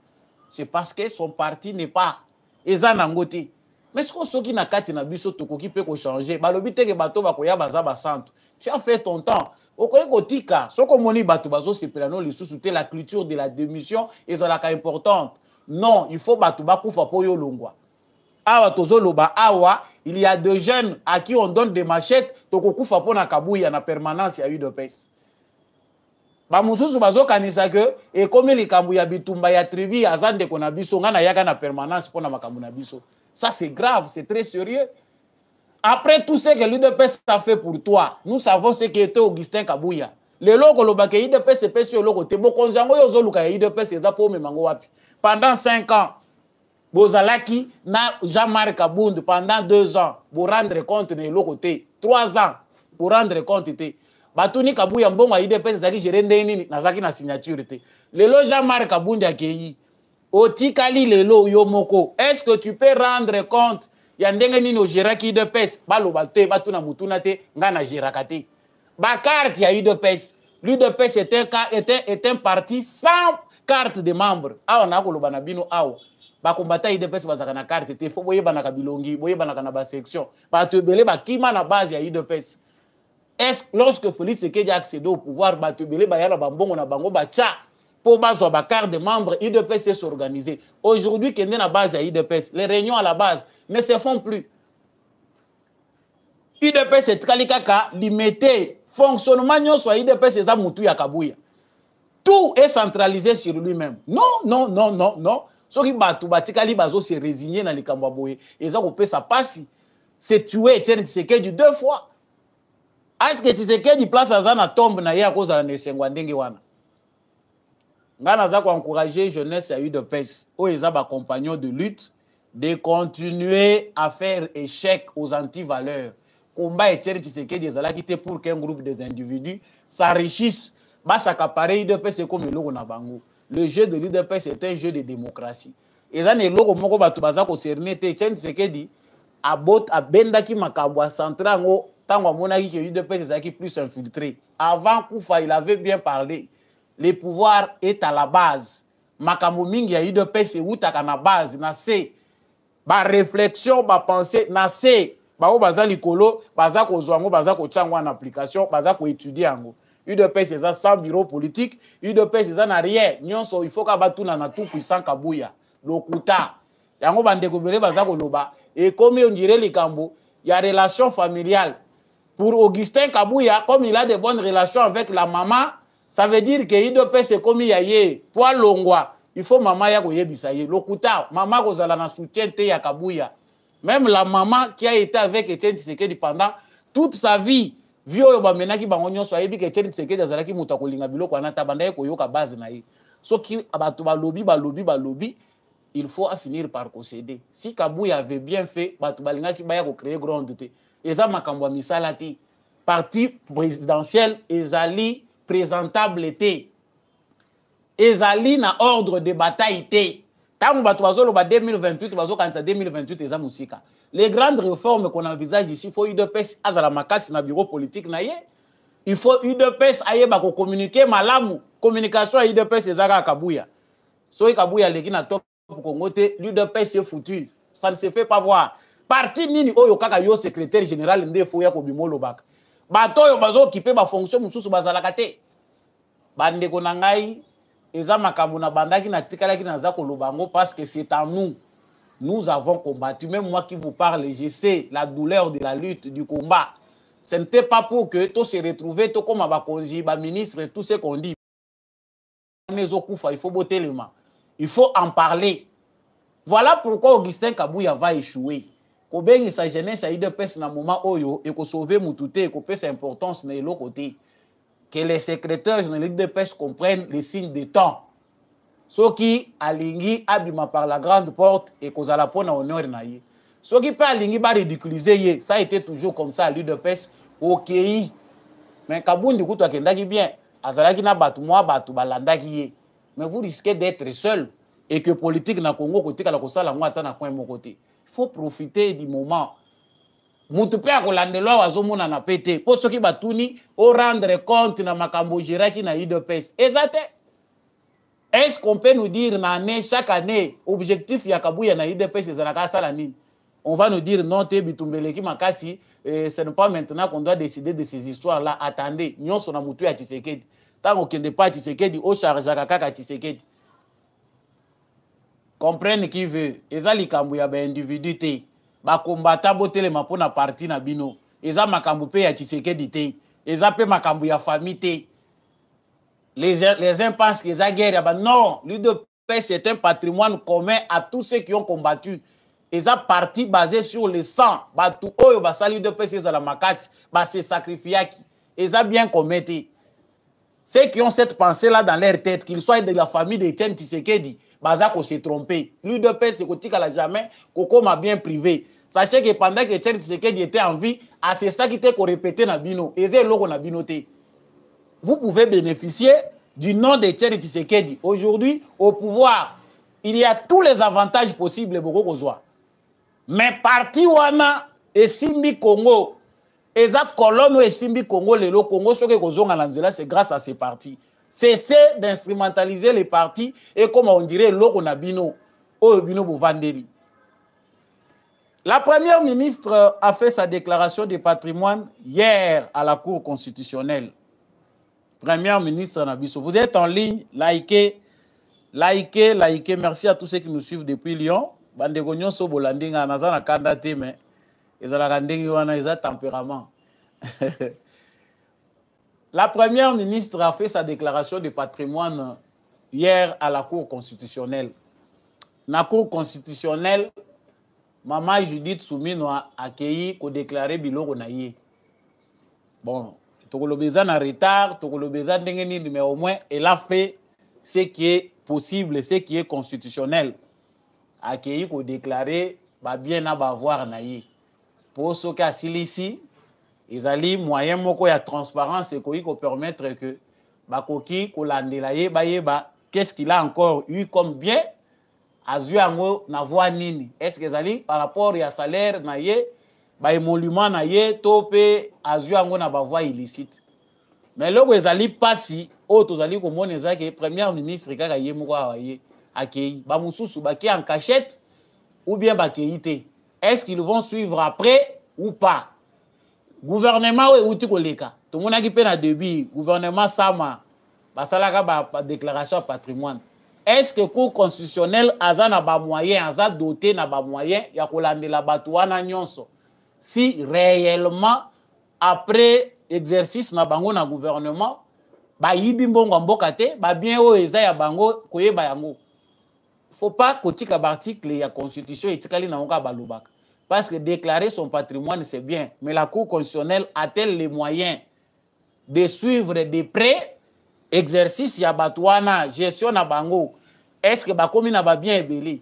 C'est parce que son parti n'est pas eza nangote. Mais ce que soki na kati na biso tokoki pe ko changer balobi te ke bato ba ko ya baza ba centre. Tu as fait ton temps. Okoki ko tika soko moni bato bazo sepela no lisusu te la culture de la démission ezalaka importante. Non, il faut bato ba kufa po yo longwa. Awa tozoloba awa il y a des jeunes à qui on donne des machettes tokokufa pona Kabouya na permanence ya UDPS. Ba mususu bazokanisa ke ekomi likambo ya bitumba ya tribu azande kona biso ngana yaka na permanence pona makambo na biso. Ça c'est grave, c'est très sérieux. Après tout ce que l'UDPS a fait pour toi, nous savons ce qu'était Augustin Kabouya. Le loko lobake UDPS c'est sur loko te bokonzango yo zoluka ya UDPS eza po memango wapi. Pendant 5 ans Bozalaki na Jean-Marc Kabund pendant 2 ans pour rendre compte de l'autre côté. 3 ans pour rendre compte. Batuni Kabouya mbongo a UDPS zaki géré ndeni nazaki na signature te. Lelo Jean-Marc Kabund akeyi. Otikali lelo yomoko. Est-ce que tu peux rendre compte ya ndenge nini ogéraki UDPS baloba te batuna mutuna te ngana géraka te. Ba carte ya UDPS. L'UDPS est un parti sans carte de membre. Awa na koloba na bino awa. Ba combattant UDPS bazaka na carte te fo boye banaka bilongi boye banaka na ba section ba tebele ba kima na base ya UDPS. Est-ce lorsque Félix Tshisekedi a accédé au pouvoir ba tebele ba yana ba mbongo na bango ba tcha pour bazo ba carte de membre UDPS est organisé. Aujourd'hui kende na base ya UDPS les réunions à la base ne se font plus. UDPS est kalikaka limité fonctionnement nyonso ya UDPS eza mutu ya Kabouya. Tout est centralisé sur lui-même. Non non non non non. Soki batu batikali bazo se résigner na likambo boye eza ko pesa pasi c'est tuer Etienne Tshisekedi 2 fois. Est-ce que Tshisekedi place azana tombe na ye a cause la nesengwa ndenge wana. Ngana za ko encourager jeunesse ya UDPS o eza ba compagnons de lutte de continuer à faire échec aux anti-valeurs. Combat Etienne Tshisekedi ezala quitté pour qu'un groupe des individus s'enrichisse ba s'accaparer UDPS comme loko na bango. Le jeu de l'UDPS est un jeu de démocratie. Et ça n'est pas comme batu baza concerné te Etienne Tshisekedi abot abendaki makabwa centrango tango monaki que l'UDPS ezaki plus infiltré. Avant Koufa il avait bien parlé. Le pouvoir est à la base. Makambo mingi ya UDPS utaka na base na se ba réflexion ba pensée na se ba o baza likolo baza ko zwango baza ko tsango en application baza ko étudier yango. UDPS est sans bureau politique, UDPS n'a rien. Nyonso il faut qu'abatuna na tout puissant Kabouya. Lokuta. Yango bandeko bele bazako loba. Et comme on dirait les Kambo, il y a relation familiale. Pour Augustin Kabouya, comme il a de bonnes relations avec la maman, ça veut dire que UDPS est comme yaye. Poil longwa, il faut maman ya koyebisa ye. Lokuta, maman kozala na soutien te ya Kabouya. Même la maman qui a été avec Etienne Tshisekedi pendant toute sa vie. Vio ba menaki bango nyonso ayebi ke Etienne Tshisekedi azalaki muta kolinga biloko ana tabanda ko yoka base na ye. Soki abatu balobi, il faut finir par concéder. Si Kabouya avait bien fait, batu balingaki baya ko créer grande te. Eza makambo ya misala te. Parti présidentiel ezali présentable te. Ezali na ordre de bataille te. Tango batu bazolo ba 2028 bazo kanisa 2028 eza musika. Les grandes réformes qu'on envisage ici, il faut UDPS azala makasi na bureau politique na ye. Il faut UDPS ayeba ko communiquer malamu. Communication à UDPS ezaka Kabouya. So Kabouya leki na top Congo te, l'UDPS est foutu. Ça ne se fait pas voir. Parti nini oyo kaka yo secrétaire général nde fo ya ko bimolo baka. Bato yo bazo occuper ba fonction mususu bazalaka te. Bande ko na ngai eza makambo na bandaki na tikalaki na za ko lobango parce que c'est à nous. Nous avons combattu. Même moi qui vous parle, je sais la douleur de la lutte, du combat. Ce n'était pas pour que tout se retrouve, tout comme Abakonji, ministre, tout ce qu'on dit. il faut botter les mains. Il faut en parler. Voilà pourquoi Augustin Kabouya va échouer. Kobengi sa jeunesse a eu de pèse dans le moment où il faut sauver Moutouté, il faut pèse importance de l'autre côté. Que les secrétaires généraux de pêche comprennent les signes de temps. Ceux qui alingi abima par la grande porte et qu'on a la peau en honneur naïe. Ceux qui pas alingi va ridiculiser, ça a été toujours comme ça à l'île de pêche. Ok. Mais Kaboun du coup toi qui ndaki bien, azalaki na batu moi batu balandaki. Mais vous risquez d'être seul et que politique na Congo côté kala kosala ngwa ta na coin mon côté. Il faut profiter du moment. Mutupe akolandelo azomona na pété. Pour ceux qui batuni au rendre compte na makambo jiraki na IDPS. Exact. Est-ce qu'on peut nous dire chaque année objectif ya Kabouya na IDPS ezalaka sala nini? On va nous dire non te bitumbeleki makasi, ce n'est pas maintenant qu'on doit décider de ces histoires là. Attendez, nyon sona mutu ya Tshisekedi. Tant qu'on ne pas Tshisekedi au chargaka kaka Tshisekedi. Comprenne qui veut. Eza likambo ya ba individu te. Ba combattant botele mapona parti na bino. Eza makambo pe ya Tshisekedi te. Eza pe makambo ya famille te. Les uns pensent que la guerre, non, l'UDPS c'est un patrimoine commun à tous ceux qui ont combattu. Ils ont parti basé sur le sang. L'UDPS c'est sacrifié. Ils ont bien commetté. Ceux qui ont cette pensée-là dans leur tête, qu'ils soient de la famille d'Etienne Tshisekedi, ils s'est trompé. L'UDPS c'est qu'on n'a jamais, Coco m'a bien privé. Sachez que pendant que Etienne Tshisekedi était en vie, c'est ça qui était répété dans Bino. Et c'est là qu'on a binoté. Vous pouvez bénéficier du nom d'Etienne Tshisekedi. Aujourd'hui, au pouvoir, il y a tous les avantages possibles pour Kozwa. Mais parti wana et Simbi Congo, et ça colonne et Simbi Congo, le Congo, ce que Kozonga Lanzela, c'est grâce à ces partis. Cessez d'instrumentaliser les partis et comme on dirait, l'eau Nabino, au Bino Bouvandeli. La première ministre a fait sa déclaration de patrimoine hier à la Cour constitutionnelle. Première ministre Nabiso, vous êtes en ligne, likez. Merci à tous ceux qui nous suivent depuis Lyon. Bandegonyon so bolandinga nazana kandate mais ezala kandengi wana eza tempérament. La première ministre a fait sa déclaration de patrimoine hier à la Cour constitutionnelle. La Cour constitutionnelle, Maman Judith Soumino a accueilli ko déclarer biloko na ye. Bon, Tokolobeza en retard, Tokolobeza ndengeni, mais au moins, elle a fait ce qui est possible, ce qui est constitutionnel. Accueilli qu'on déclarer, bien à avoir naïe. Pour ce cas ici, ils allaient moyen moko ya transparence et qu'on permettre que bakoki ko landelaye qu'est-ce qu'il a encore eu comme bien azuango na voix nini. Est-ce que zali par rapport à salaire naïe ba émolument na ye topé azuango na ba voie illicite. Mais loko ezali pasi o tozali ko mona ezaki premier ministre kaka ye moko aye akei ba mususu ba ki en cachette ou bien ba keité. Est-ce qu'ils vont suivre après ou pas? Gouvernement ou uti koleka. To mona ki pe na début gouvernement sama ba salaka ba déclaration de patrimoine. Est-ce que Cour constitutionnelle azana ba moyen aza doté na ba moyen ya kolandela batu wana nyonso? Si réellement, après exercice na bango na gouvernement, ba yibi mbongo mboka te, ba bien o eza ya bango koyeba yango. Faut pas kotika article ya constitution etikali na ngoka balobaka. Parce que déclarer son patrimoine c'est bien, mais la Cour constitutionnelle a-t-elle les moyens de suivre de près exercice ya batouana, gestion na bango? Est-ce que ba komi na ba bien ebeli?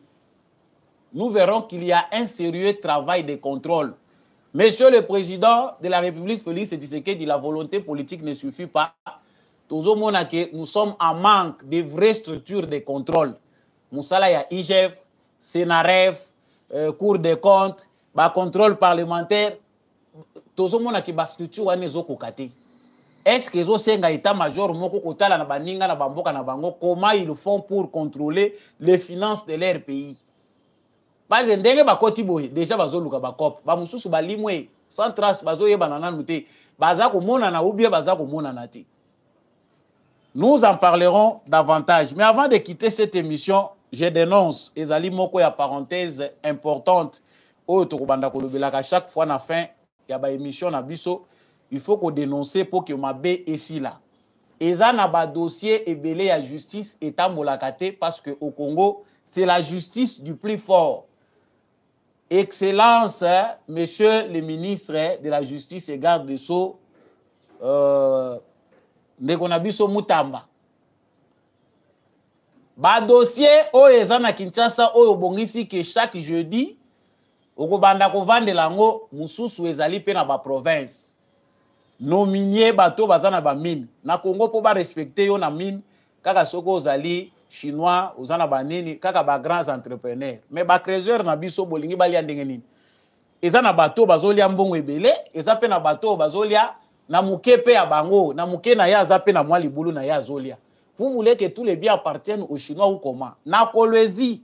Nous verrons qu'il y a un sérieux travail de contrôle. Monsieur le Président de la République, Félix Tshisekedi, la volonté politique ne suffit pas. Nous sommes en manque de vraies structures de contrôle. Moussala ya IGF, Sénaref, Cour des comptes, contrôle parlementaire. Est-ce que les senga état-major comment ils font pour contrôler les finances de leur pays? Parce que ndenge bakoti boye déjà bazoluka bakop ba mususu balimwe sans trace bazoye banana nuté baza ko monana ou bien baza ko monana te. Nous en parlerons davantage, mais avant de quitter cette émission, je dénonce ezali moko ya parenthèse importante o to kobanda ko lobelaka chaque fois na fin ya ba émission na biso, il faut qu'on dénonce pour que mabe ici là. eza na ba dossier ebele ya justice etambolaka te parce que au Congo c'est la justice du plus fort. Excellence, monsieur le ministre de la Justice et garde des Sceaux, ndeko na biso Mutamba. Ba dossier oyo eza na Kinshasa oyo bongisi ke chaque jeudi okobanda kovandela ngo mususu ezali pe na ba province. Nominier bato baza na ba mine. Na Congo po ba respecter yo na mine kaka soko ozali chinois ozana ba nini kaka ba grands entrepreneurs. Mais ba trésor na biso bolingi balia ndenge nini. Eza na bato bazolia mbongo ebele, eza pe na bato bazolia na muke pe ya bango, na muke na ya za pe na mwa libulu na ya zolia. Vous voulez que tous les biens appartiennent aux Chinois ou comment? Na Kolwezi,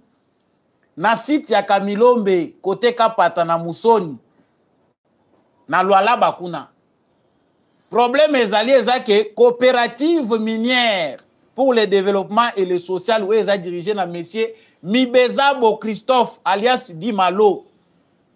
na site ya Kamilombe, côté Kapata na Musoni, na Lualaba kuna. Problème ezali ezake coopérative minière pour le développement et le social où eza dirigé na monsieur Mibezabo Christophe alias Dimalo.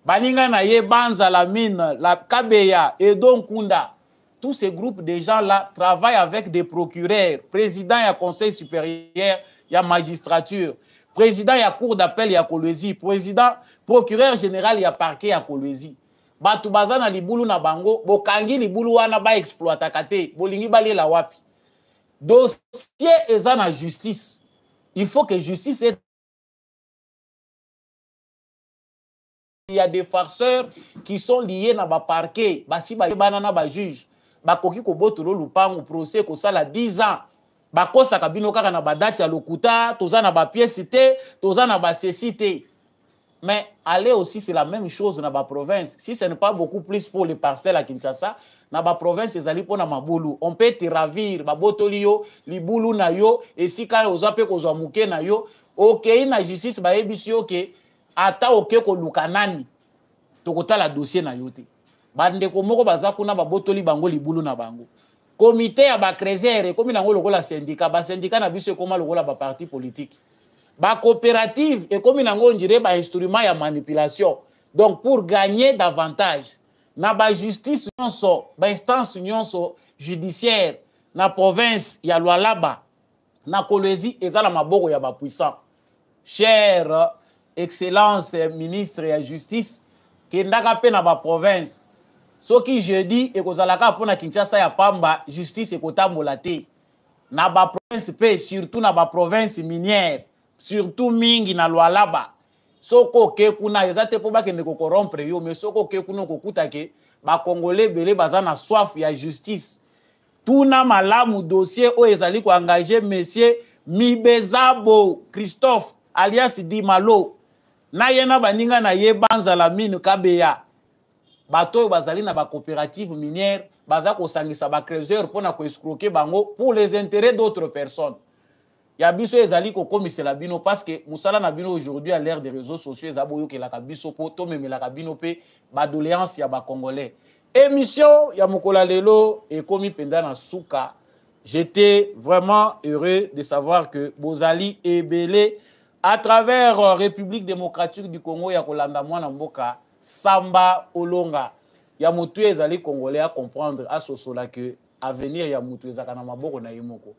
Baninga na ye Banza la mine, la Kabeya, Edon Kunda. Tous ces groupes de gens-là travaillent avec des procureurs, président ya conseil supérieur, ya magistrature, président ya cour d'appel ya Kolwezi, président, procureur général ya parquet ya Kolwezi. Batu baza na libulu na bango, bokangi libulu wana ba exploita kate, bolingi bali la wapi. Dossier eza na justice. Il faut que justice ait. Il y a des farceurs qui sont liés na ba parquet, basi ba banana ba juge. Bakoki ko botolo lupango procès ko sala 10 ans. Bakosa kabino kaka na badati ya lokuta, toza na ba pièce té, toza na ba cécité. Mais aller aussi c'est la même chose na ba province. Si ce n'est pas beaucoup plus pour les parcelles à Kinshasa, na ba province ezali pona mabulu. On peut te ravir ba botoli yo, libulu na yo, et si ka ozape ko zwa muke na yo, OK na justice ba yebisi yo ke ata OK ko lukanani. Tokota la dossier na yo te. Bandeko moko baza kuna babotoli bango libulu na bango. Comité ya ba creuser komi nango lokola syndicat, ba syndicat na biso ekoma lokola ba parti politique. Ba coopérative ekomi nango ndire ba instrument ya manipulation. Donc pour gagner davantage, na ba justice nyonso, ba instance nyonso judiciaire na province ya Lualaba, na Kolwezi ezala maboko ya ba puissant. Cher excellence ministre ya justice, kendaka pe na ba province. Soki jeudi ekozalaka pona Kinshasa ya pamba justice ekotambola te. Na ba province pe surtout na ba province minière, surtout mingi na Lualaba. Soko ke kuna ezate po bakende ko corrompre yo, mais soko ke kuna kokuta ke ba congolais belé baza na soif ya justice. Tuna malamu dossier o ezali ko engager monsieur Mibezabo Christophe alias Dimalo. Na yena baninga na ye Banza la mine Kabeya. Bato bazali na ba coopérative minière, baza ko sangisa ba creuseur pona ko escroquer bango pour les intérêts d'autres personnes. Ya biso ezali ko komisela bino parce que musala na bino aujourd'hui à l'ère des réseaux sociaux ezabo ke la kabiso po to memela kabino pe ba doléance ya ba congolais. Émission ya mokola lelo et komi penda na suka. J'étais vraiment heureux de savoir que Bozali ebele à travers République démocratique du Congo ya kolanda mwana mboka Samba Olonga. Ya mutu ezali congolais à comprendre à sosola que avenir ya mutu ezaka na maboko na yemoko.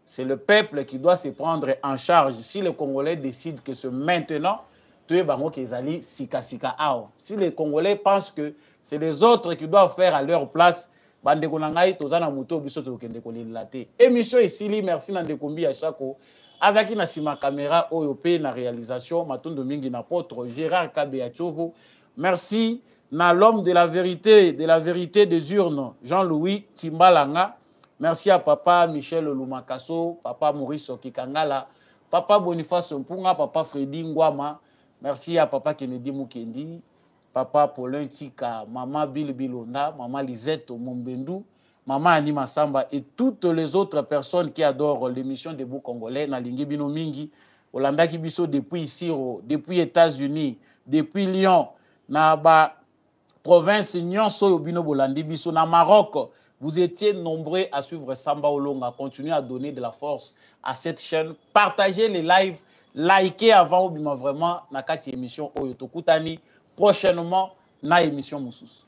C'est le peuple qui doit se prendre en charge. Si les Congolais décident que c'est maintenant, tu es bango kezali sika sika ao. Si les Congolais pensent que c'est les autres qui doivent faire à leur place, bande konangai tozana muto biso to kende kolilate. Émission ici, merci Nandekombi à chako. Azaki na sima caméra OYOP na réalisation Matondo mingi na potre Gérard Kabeachovo. Merci na l'homme de la vérité des urnes Jean-Louis Timbalanga. Merci à papa Michel Lumakaso, papa Maurice Okikangala, papa Boniface Mpunga, papa Freddy Ngwama. Merci à papa Kennedy Mukendi, papa Paulin Tika, maman Bill Bilonda, maman Lisette Mombendu, maman Anima Samba et toutes les autres personnes qui adorent l'émission Debout Congolais, Nalingi Bino Mingi, Olanda Kibiso depuis Siro, depuis États-Unis, depuis Lyon, na ba province Nyonso Bino Bolandi Biso, na Maroc. Vous étiez nombreux à suivre Samba Olonga. Continuez à donner de la force à cette chaîne. Partagez les lives. Likez avant ou bien vraiment na kati émission Oyotokutani. Prochainement, na émission Moussous.